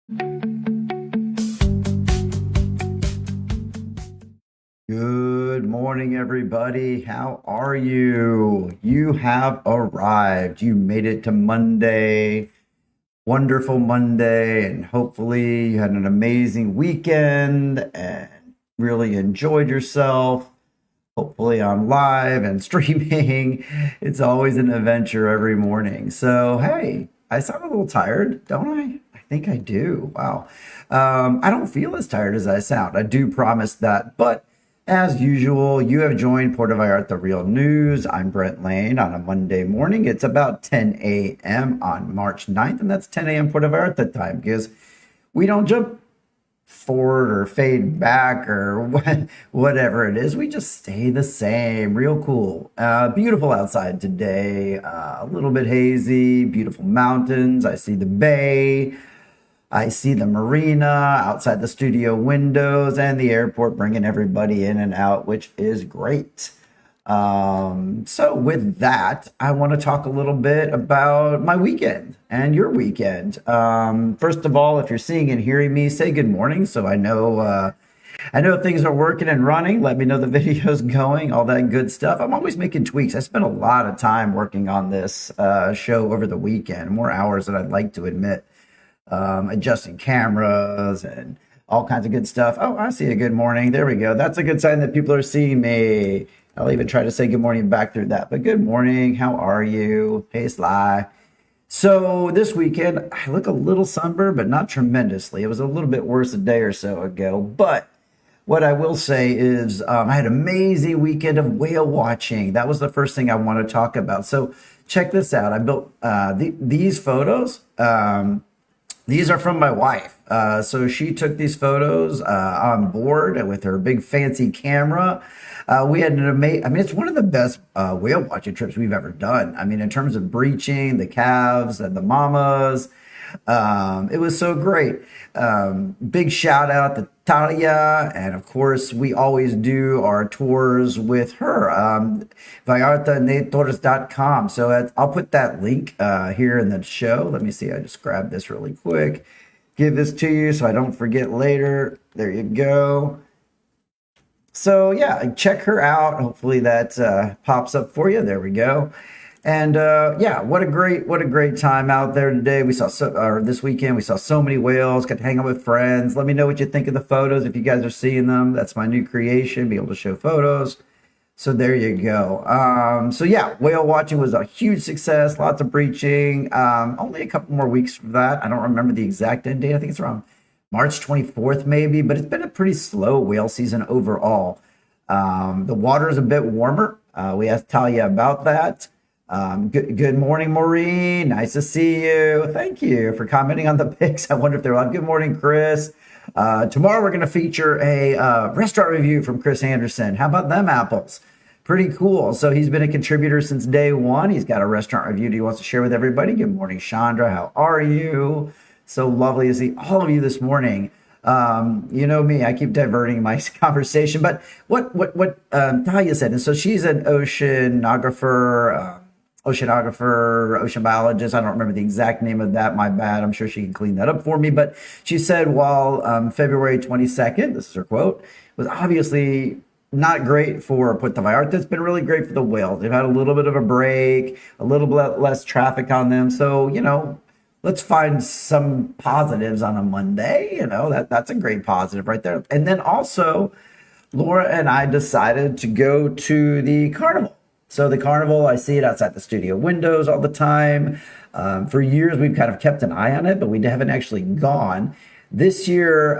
Good morning, everybody. How are you? You have arrived. You made it to Monday. Wonderful Monday. And hopefully, you had an amazing weekend and really enjoyed yourself. Hopefully, I'm live and streaming. It's always an adventure every morning. So, hey, I sound a little tired, don't I? I think I do. Wow. I don't feel as tired as I sound. I do promise that. But as usual, you have joined Puerto Vallarta Real News. I'm Brent Lane on a Monday morning. It's about 10 a.m. on March 9th, and that's 10 a.m. Puerto Vallarta time because we don't jump forward or fade back or whatever it is. We just stay the same. Real cool. Beautiful outside today. A little bit hazy. Beautiful mountains. I see the bay. I see the marina outside the studio windows and the airport bringing everybody in and out, which is great. So with that, I want to talk a little bit about my weekend and your weekend. First of all, if you're seeing and hearing me, say good morning so I know things are working and running. Let me know the video's going, all that good stuff. I'm always making tweaks. I spent a lot of time working on this show over the weekend, more hours than I'd like to admit. Adjusting cameras and all kinds of good stuff. Oh, I see a good morning. There we go. That's a good sign that people are seeing me. I'll even try to say good morning back through that. But good morning. How are you? Hey, Sly. So this weekend, I look a little sunburned, but not tremendously. It was a little bit worse a day or so ago. But what I will say is I had an amazing weekend of whale watching. That was the first thing I want to talk about. So check this out. I built these photos. These are from my wife. So she took these photos on board with her big fancy camera. We had an amazing, it's one of the best whale watching trips we've ever done. I mean, in terms of breaching, the calves and the mamas, it was so great. Big shout out to Talia. And of course, we always do our tours with her, VallartaNators.com. So I'll put that link here in the show. Let me see. I just grabbed this really quick. Give this to you so I don't forget later. There you go. So yeah, check her out. Hopefully that pops up for you. There we go. And yeah, what a great time out there today. This weekend we saw so many whales. Got to hang out with friends. Let me know what you think of the photos if you guys are seeing them. That's my new creation. Be able to show photos. So there you go. So yeah, whale watching was a huge success. Lots of breaching. Only a couple more weeks for that. I don't remember the exact end date. I think it's around March 24th maybe. But it's been a pretty slow whale season overall. The water is a bit warmer. We asked Talia about that. Good morning, Maureen. Nice to see you. Thank you for commenting on the pics. I wonder if they're live. Good morning, Chris. Tomorrow we're going to feature a restaurant review from Chris Anderson. How about them apples? Pretty cool. So he's been a contributor since day one. He's got a restaurant review he wants to share with everybody. Good morning, Chandra. How are you? So lovely to see all of you this morning. You know me, I keep diverting my conversation, but what Talia said, and so she's an oceanographer, ocean biologist. I don't remember the exact name of that. My bad. I'm sure she can clean that up for me. But she said while February 22nd, this is her quote, was obviously not great for Puerto Vallarta, it's been really great for the whales. They've had a little bit of a break, a little bit less traffic on them. So, let's find some positives on a Monday. That's a great positive right there. And then also, Laura and I decided to go to the carnival. So the carnival, I see it outside the studio windows all the time. For years, we've kind of kept an eye on it, but we haven't actually gone. This year,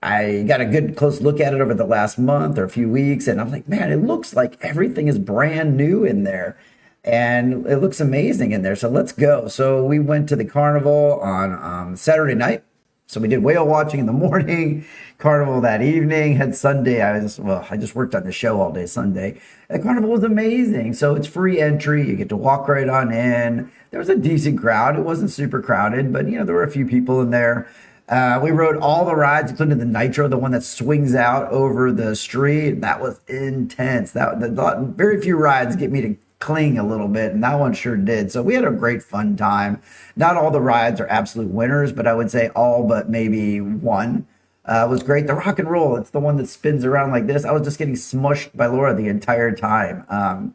I got a good close look at it over the last month or a few weeks, and I'm like, man, it looks like everything is brand new in there. And it looks amazing in there. So let's go. So we went to the carnival on Saturday night. So we did whale watching in the morning, carnival that evening, had Sunday. I just worked on the show all day Sunday. The carnival was amazing. So it's free entry. You get to walk right on in. There was a decent crowd. It wasn't super crowded, but there were a few people in there. We rode all the rides, including the Nitro, the one that swings out over the street. That was intense. Very few rides get me to cling a little bit, and that one sure did. So we had a great fun time. Not all the rides are absolute winners, but I would say all but maybe one was great. The rock and roll, it's the one that spins around like this. I was just getting smushed by Laura the entire time.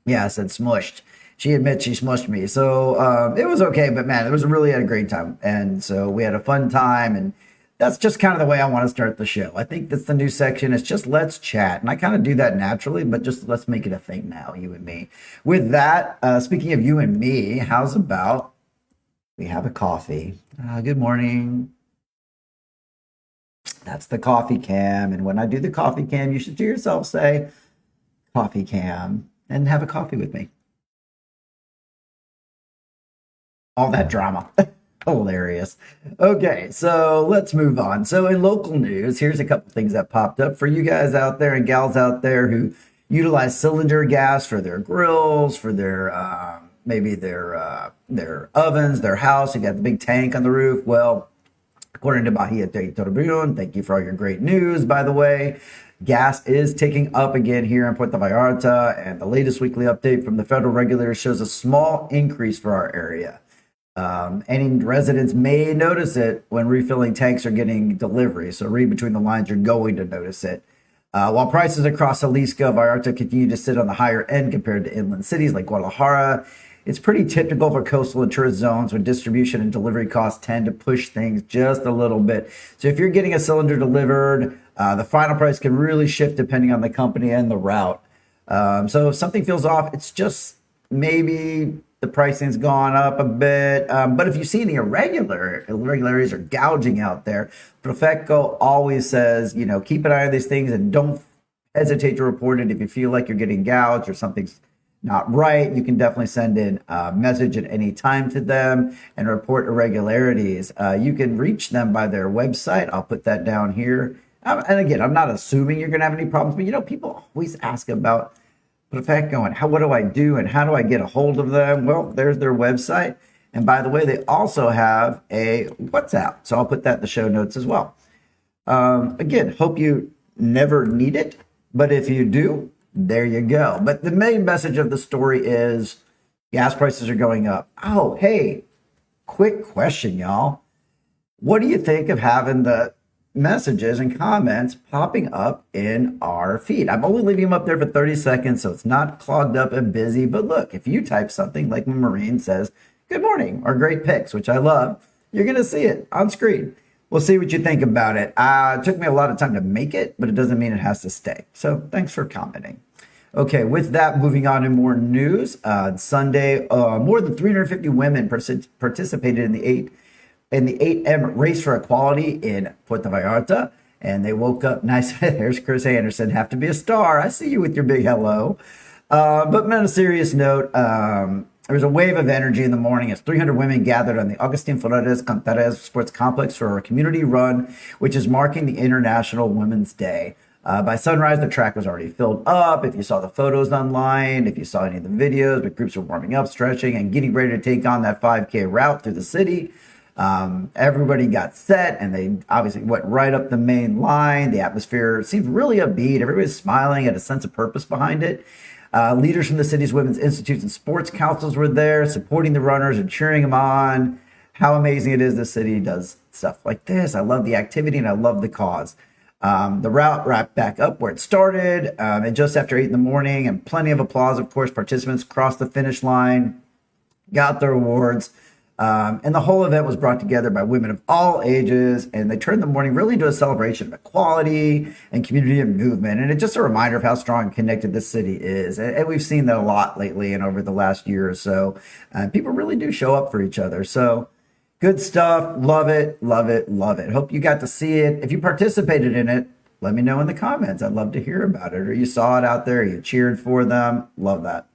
Yeah, I said smushed. She admits she smushed me. So it was okay, but man, it was really had a great time. And so we had a fun time. And that's just kind of the way I want to start the show. I think that's the new section. It's just let's chat. And I kind of do that naturally, but just let's make it a thing now, you and me. With that, speaking of you and me, how's about we have a coffee? Good morning. That's the coffee cam. And when I do the coffee cam, you should to yourself say, coffee cam, and have a coffee with me. All that drama. Hilarious. Okay, so let's move on. So in local news, here's a couple things that popped up for you guys out there and gals out there who utilize cylinder gas for their grills, for their maybe their ovens, their house. You got the big tank on the roof. Well, according to Bahia de Tribune, thank you for all your great news, by the way. Gas is ticking up again here in Puerto Vallarta, and the latest weekly update from the federal regulator shows a small increase for our area. Any residents may notice it when refilling tanks are getting delivery. So read between the lines, you're going to notice it. While prices across Jalisco, Vallarta continue to sit on the higher end compared to inland cities like Guadalajara, it's pretty typical for coastal and tourist zones when distribution and delivery costs tend to push things just a little bit. So if you're getting a cylinder delivered, the final price can really shift depending on the company and the route. So if something feels off, it's just maybe the pricing's gone up a bit. But if you see any irregularities or gouging out there, Profeco always says, keep an eye on these things and don't hesitate to report it. If you feel like you're getting gouged or something's not right, you can definitely send in a message at any time to them and report irregularities. You can reach them by their website. I'll put that down here. And again, I'm not assuming you're going to have any problems, but people always ask about Profeco and what do I do and how do I get a hold of them? Well, there's their website. And by the way, they also have a WhatsApp. So I'll put that in the show notes as well. Again, hope you never need it, but if you do, there you go. But the main message of the story is gas prices are going up. Oh, hey, quick question, y'all. What do you think of having the messages and comments popping up in our feed? I'm only leaving them up there for 30 seconds, so it's not clogged up and busy. But look, if you type something like Marine says, good morning, or great pics, which I love, you're going to see it on screen. We'll see what you think about it. It took me a lot of time to make it, but it doesn't mean it has to stay. So thanks for commenting. Okay, with that, moving on to more news. Sunday, more than 350 women participated in the 8M race for equality in Puerto Vallarta, and they woke up nice. There's Chris Anderson, have to be a star. I see you with your big hello. But on a serious note, there was a wave of energy in the morning as 300 women gathered on the Agustin Flores Cantares Sports Complex for a community run, which is marking the International Women's Day. By sunrise, the track was already filled up. If you saw the photos online, if you saw any of the videos, the groups were warming up, stretching, and getting ready to take on that 5K route through the city. Everybody got set, and they obviously went right up the main line. The atmosphere seemed really upbeat. Everybody's smiling, had a sense of purpose behind it. Leaders from the city's women's institutes and sports councils were there, supporting the runners and cheering them on. How amazing it is the city does stuff like this. I love the activity, and I love the cause. The route wrapped back up where it started, and just after 8 in the morning, and plenty of applause, of course. Participants crossed the finish line, got their awards. And the whole event was brought together by women of all ages, and they turned the morning really into a celebration of equality and community and movement. And it's just a reminder of how strong and connected this city is. And we've seen that a lot lately and over the last year or so. People really do show up for each other. So good stuff. Love it, love it, love it. Hope you got to see it. If you participated in it, let me know in the comments. I'd love to hear about it. Or you saw it out there, you cheered for them. Love that.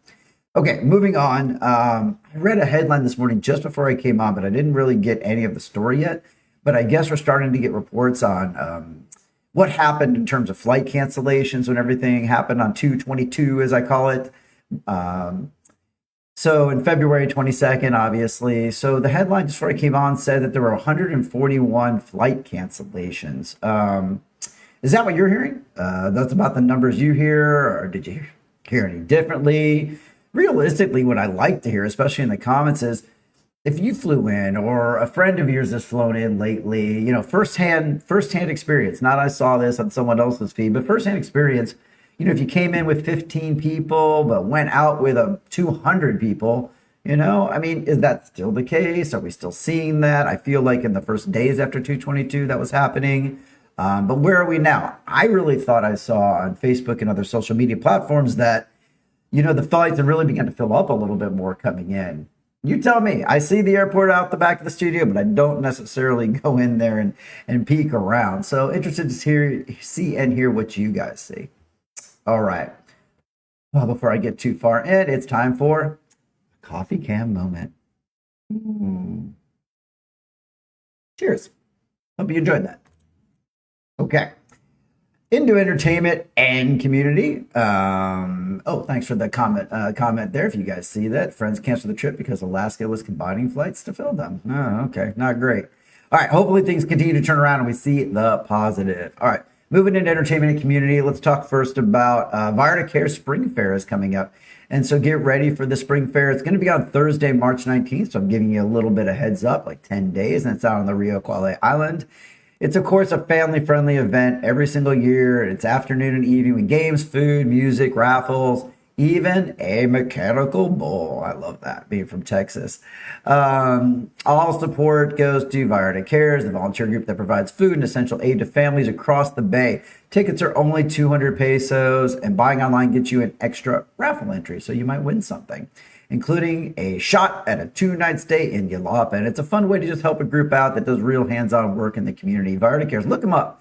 Okay, moving on. I read a headline this morning just before I came on, but I didn't really get any of the story yet. But I guess we're starting to get reports on what happened in terms of flight cancellations when everything happened on 2/22, as I call it. So in February 22nd, obviously. So the headline just before I came on said that there were 141 flight cancellations. Is that what you're hearing? That's about the numbers you hear, or did you hear any differently? realistically, what I like to hear, especially in the comments, is if you flew in or a friend of yours has flown in lately, firsthand experience. Not I saw this on someone else's feed, but firsthand experience. If you came in with 15 people but went out with 200 people, I mean, is that still the case? Are we still seeing that? I feel like in the first days after 222 that was happening. But where are we now? I really thought I saw on Facebook and other social media platforms that, the flights have really begun to fill up a little bit more coming in. You tell me. I see the airport out the back of the studio, but I don't necessarily go in there and peek around. So interested to see and hear what you guys see. All right. Well, before I get too far in, it's time for a coffee cam moment. Cheers. Hope you enjoyed that. Okay. Into entertainment and community. Thanks for the comment there. If you guys see that, friends canceled the trip because Alaska was combining flights to fill them. Oh, okay, not great. All right, hopefully things continue to turn around and we see the positive. All right, moving into entertainment and community. Let's talk first about Vallarta Care Spring Fair is coming up, and so get ready for the Spring Fair. It's going to be on Thursday, March 19th. So I'm giving you a little bit of heads up, like 10 days, and it's out on the Rio Quale Island. It's, of course, a family-friendly event every single year. It's afternoon and evening with games, food, music, raffles, even a mechanical bull. I love that, being from Texas. All support goes to Vallarta Cares, the volunteer group that provides food and essential aid to families across the Bay. Tickets are only 200 pesos, and buying online gets you an extra raffle entry, so you might win something, including a shot at a 2-night stay in Jalapa. And it's a fun way to just help a group out that does real hands-on work in the community. Vallarta Cares, look them up.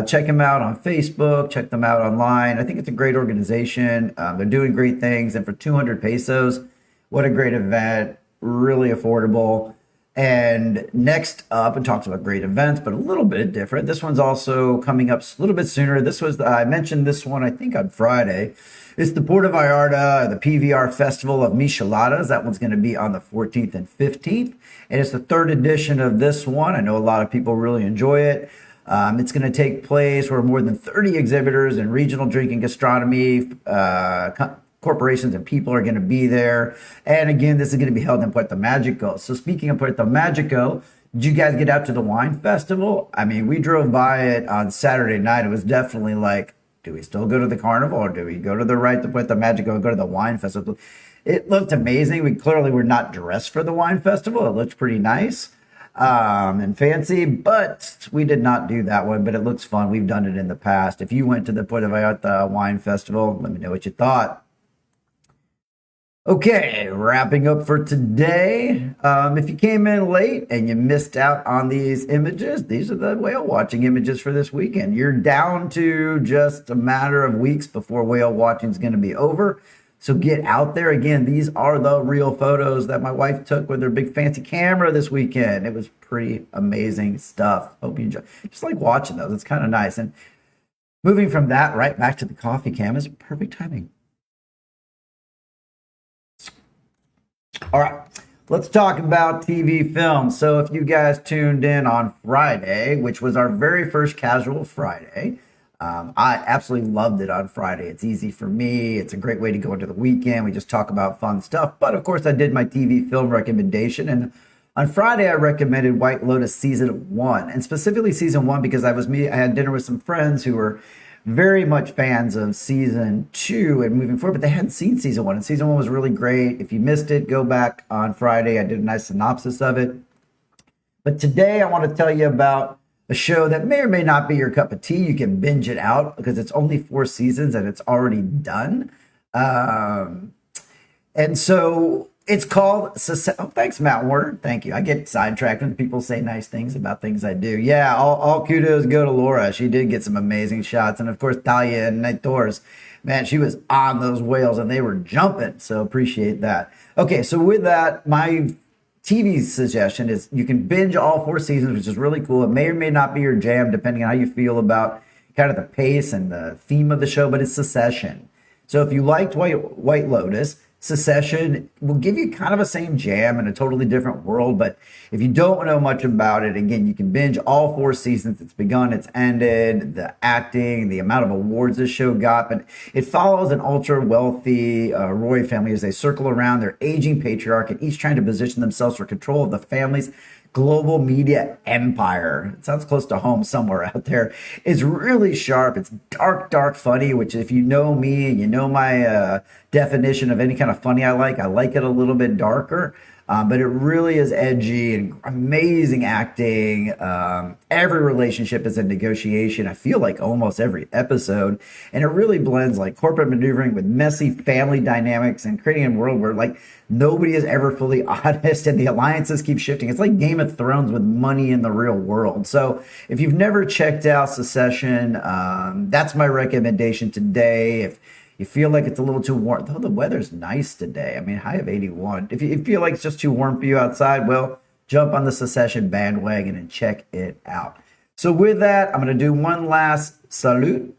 Check them out on Facebook. Check them out online. I think it's a great organization. They're doing great things. And for 200 pesos, what a great event. Really affordable. And next up, and talks about great events, but a little bit different. This one's also coming up a little bit sooner. I mentioned this one, I think, on Friday. It's the Puerto Vallarta, the PVR Festival of Micheladas. That one's going to be on the 14th and 15th. And it's the third edition of this one. I know a lot of people really enjoy it. It's going to take place where more than 30 exhibitors and regional drinking gastronomy corporations and people are going to be there. And again, this is going to be held in Puerto Magico. So speaking of Puerto Magico, did you guys get out to the wine festival? I mean, we drove by it on Saturday night. It was definitely like, do we still go to the carnival or do we go to the right to Puerto Magico and go to the wine festival? It looked amazing. We clearly were not dressed for the wine festival. It looked pretty nice and fancy, but we did not do that one, but it looks fun. We've done it in the past. If you went to the Puerto Vallarta wine festival, let me know what you thought. Okay, wrapping up for today. If you came in late and you missed out on these images, these are the whale watching images for this weekend. You're down to just a matter of weeks before whale watching is going to be over. So get out there. Again, these are the real photos that my wife took with her big fancy camera this weekend. It was pretty amazing stuff. Hope you enjoy. Just like watching those. It's kind of nice. And moving from that right back to the coffee cam is perfect timing. All right, let's talk about TV film. So if you guys tuned in on Friday, which was our very first casual Friday, I absolutely loved it on Friday. It's easy for me. It's a great way to go into the weekend. We just talk about fun stuff. But of course, I did my TV film recommendation. And on Friday, I recommended White Lotus Season 1. And specifically Season 1 because I had dinner with some friends who were very much fans of Season 2 and moving forward, but they hadn't seen Season 1. And Season 1 was really great. If you missed it, go back on Friday. I did a nice synopsis of it. But today, I want to tell you about a show that may or may not be your cup of tea. You can binge it out because it's only 4 seasons and it's already done. And so it's called... Oh, thanks, Matt Warner. Thank you. I get sidetracked when people say nice things about things I do. Yeah, all kudos go to Laura. She did get some amazing shots. And of course, Talia and Naitors. Man, she was on those whales and they were jumping. So appreciate that. Okay, so with that, my TV suggestion is you can binge all 4 seasons, which is really cool. It may or may not be your jam, depending on how you feel about kind of the pace and the theme of the show, but it's Succession. So if you liked White Lotus, Succession will give you kind of a same jam in a totally different world. But if you don't know much about it, again, you can binge all 4 seasons. It's begun, it's ended, the acting, the amount of awards this show got. But it follows an ultra wealthy Roy family as they circle around their aging patriarch and each trying to position themselves for control of the family's global media empire. It sounds close to home somewhere out there. It's really sharp. It's dark, dark funny, which if you know me and you know my definition of any kind of funny I like it a little bit darker. But it really is edgy and amazing acting. Every relationship is a negotiation. I feel like almost every episode. And it really blends like corporate maneuvering with messy family dynamics and creating a world where like nobody is ever fully honest and the alliances keep shifting. It's like Game of Thrones with money in the real world. So if you've never checked out Succession, that's my recommendation today. If you feel like it's a little too warm, though the weather's nice today. I mean, high of 81. If you feel like it's just too warm for you outside, well, jump on the Succession bandwagon and check it out. So with that, I'm going to do one last salute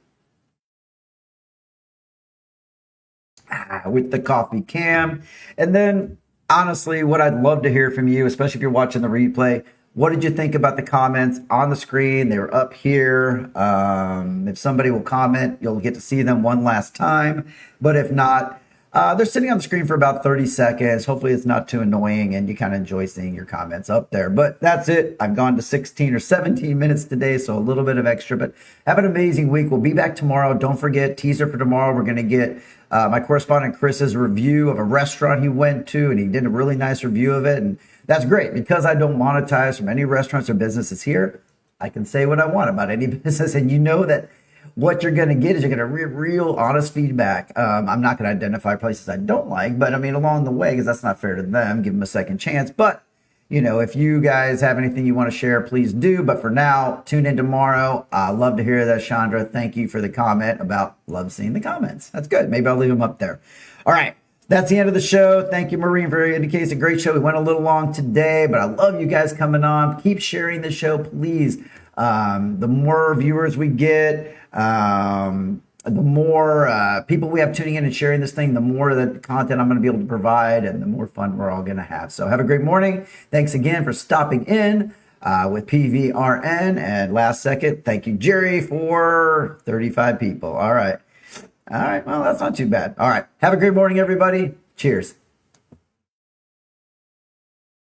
with the coffee cam. And then, honestly, what I'd love to hear from you, especially if you're watching the replay, what did you think about the comments on the screen? They were up here. If somebody will comment, you'll get to see them one last time. But if not, they're sitting on the screen for about 30 seconds. Hopefully it's not too annoying and you kind of enjoy seeing your comments up there. But that's it. I've gone to 16 or 17 minutes today, so a little bit of extra. But have an amazing week. We'll be back tomorrow. Don't forget, teaser for tomorrow. We're going to get my correspondent Chris's review of a restaurant he went to, and he did a really nice review of it. And that's great because I don't monetize from any restaurants or businesses here. I can say what I want about any business, and you know that what you're going to get is you're going to get real honest feedback. I'm not going to identify places I don't like, but I mean, along the way, because that's not fair to them, give them a second chance. But, you know, if you guys have anything you want to share, please do. But for now, tune in tomorrow. Love to hear that, Chandra. Thank you for the comment about love seeing the comments. That's good. Maybe I'll leave them up there. All right. That's the end of the show. Thank you, Maureen, for indicating it's a great show. We went a little long today, but I love you guys coming on. Keep sharing the show, please. The more viewers we get, the more people we have tuning in and sharing this thing, the more the content I'm going to be able to provide and the more fun we're all going to have. So have a great morning. Thanks again for stopping in with PVRN. And last second, thank you, Jerry, for 35 people. All right. All right. Well, that's not too bad. All right. Have a great morning, everybody. Cheers.